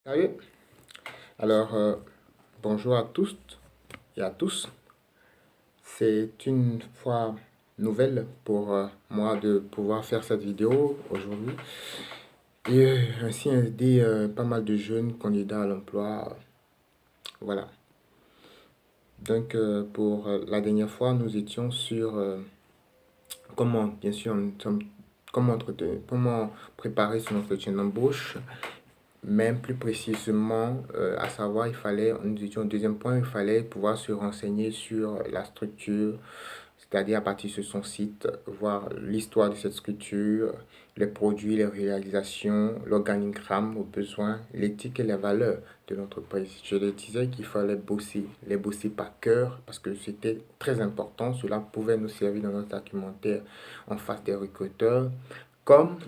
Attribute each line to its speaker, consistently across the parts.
Speaker 1: Salut. Alors, bonjour à tous et à tous. C'est une fois nouvelle pour moi de pouvoir faire cette vidéo aujourd'hui et ainsi aider pas mal de jeunes candidats à l'emploi. Voilà. Donc, pour la dernière fois, nous étions sur comment, bien sûr, comment préparer son entretien d'embauche. Même plus précisément, à savoir, nous étions au deuxième point, il fallait pouvoir se renseigner sur la structure, c'est-à-dire à partir de son site, voir l'histoire de cette structure, les produits, les réalisations, l'organigramme aux besoins, l'éthique et les valeurs de l'entreprise. Je le disais qu'il fallait les bosser par cœur parce que c'était très important. Cela pouvait nous servir dans notre argumentaire en face des recruteurs, comme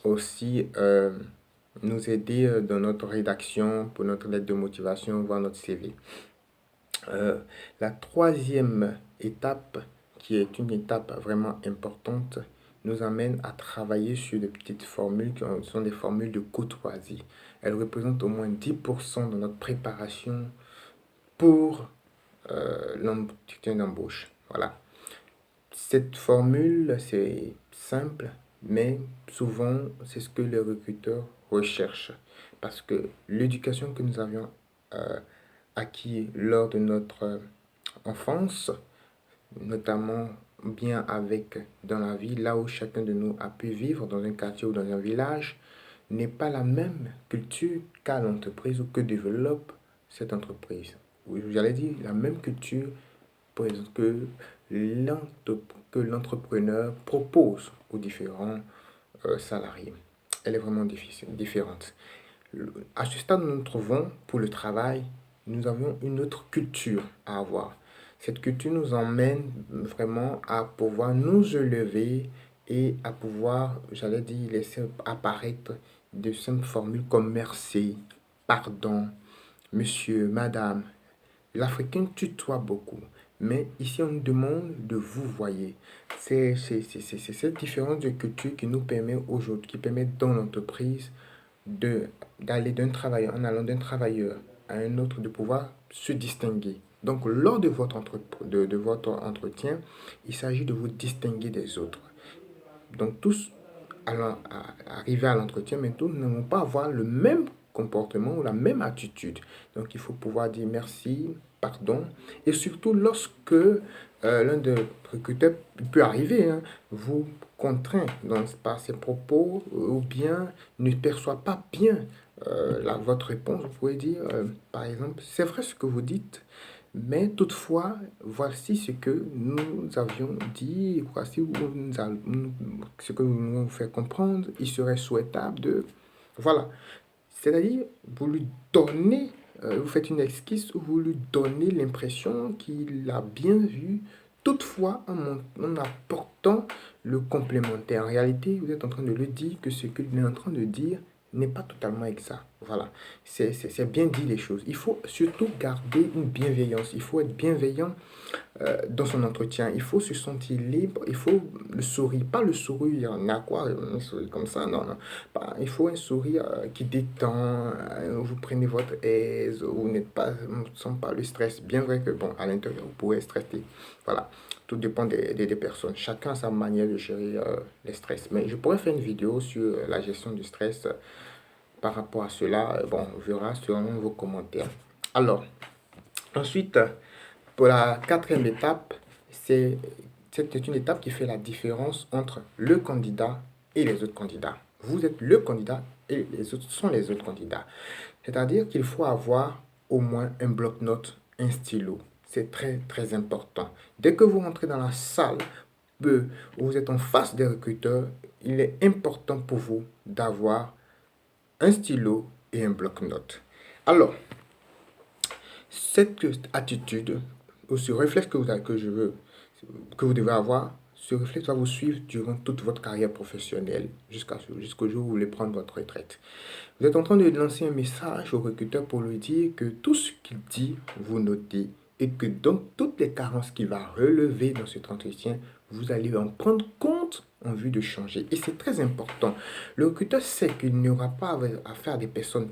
Speaker 1: aussi nous aider dans notre rédaction, pour notre lettre de motivation, voire notre CV. La troisième étape, qui est une étape vraiment importante, nous amène à travailler sur des petites formules qui sont des formules de courtoisie. Elles représentent au moins 10% de notre préparation pour l'entretien d'embauche. Voilà. Cette formule, c'est simple, mais souvent, c'est ce que les recruteurs recherchent. Parce que l'éducation que nous avions acquis lors de notre enfance, notamment bien avec dans la vie, là où chacun de nous a pu vivre, dans un quartier ou dans un village, n'est pas la même culture qu'a l'entreprise ou que développe cette entreprise. Oui, j'allais dire la même culture que l'entrepreneur propose aux différents salariés. Elle est vraiment différente. À ce stade où nous nous trouvons pour le travail, nous avons une autre culture à avoir. Cette culture nous emmène vraiment à pouvoir nous élever et à pouvoir, j'allais dire, laisser apparaître de simples formules comme merci, pardon, monsieur, madame. L'Africain tutoie beaucoup, mais ici on nous demande de vous voyez. C'est cette différence de culture qui nous permet aujourd'hui, qui permet dans l'entreprise d'aller d'un travailleur, en allant d'un travailleur à un autre, de pouvoir se distinguer. Donc, lors de de votre entretien, il s'agit de vous distinguer des autres. Donc, tous arriver à l'entretien, mais tous ne vont pas avoir le même comportement ou la même attitude. Donc, il faut pouvoir dire merci, pardon, et surtout lorsque l'un des recruteurs peut arriver, hein, vous contraint par ses propos ou bien ne perçoit pas bien votre réponse, vous pouvez dire, par exemple, c'est vrai ce que vous dites, mais toutefois, voici ce que nous avions dit, voici ce que nous nous fait comprendre, il serait souhaitable de... Voilà. C'est-à-dire, vous lui donnez, vous faites une esquisse où vous lui donnez l'impression qu'il a bien vu, toutefois en apportant le complémentaire. En réalité, vous êtes en train de lui dire que ce qu'il est en train de dire n'est pas totalement exact. Voilà, c'est bien dit les choses. Il faut surtout garder une bienveillance. Il faut être bienveillant dans son entretien. Il faut se sentir libre. Il faut le sourire. Pas le sourire, on a quoi, un sourire comme ça, non, non. Il faut un sourire qui détend. Vous prenez votre aise. Vous n'êtes pas, ne sent pas le stress. Bien vrai que, bon, à l'intérieur, vous pouvez stresser. Voilà, tout dépend des personnes. Chacun a sa manière de gérer les stress. Mais je pourrais faire une vidéo sur la gestion du stress par rapport à cela. Bon, on verra selon vos commentaires. Alors, ensuite, pour la quatrième étape, c'est une étape qui fait la différence entre le candidat et les autres candidats. Vous êtes le candidat et les autres sont les autres candidats. C'est-à-dire qu'il faut avoir au moins un bloc-notes, un stylo. C'est très, très important. Dès que vous rentrez dans la salle où vous êtes en face des recruteurs, il est important pour vous d'avoir un stylo et un bloc-notes. Alors, cette attitude, ou ce réflexe que vous devez avoir, ce réflexe va vous suivre durant toute votre carrière professionnelle, jusqu'au jour où vous voulez prendre votre retraite. Vous êtes en train de lancer un message au recruteur pour lui dire que tout ce qu'il dit, vous notez, et que donc toutes les carences qu'il va relever dans cet entretien, vous allez en prendre compte en vue de changer. Et c'est très important. Le recruteur sait qu'il n'y aura pas à faire des personnes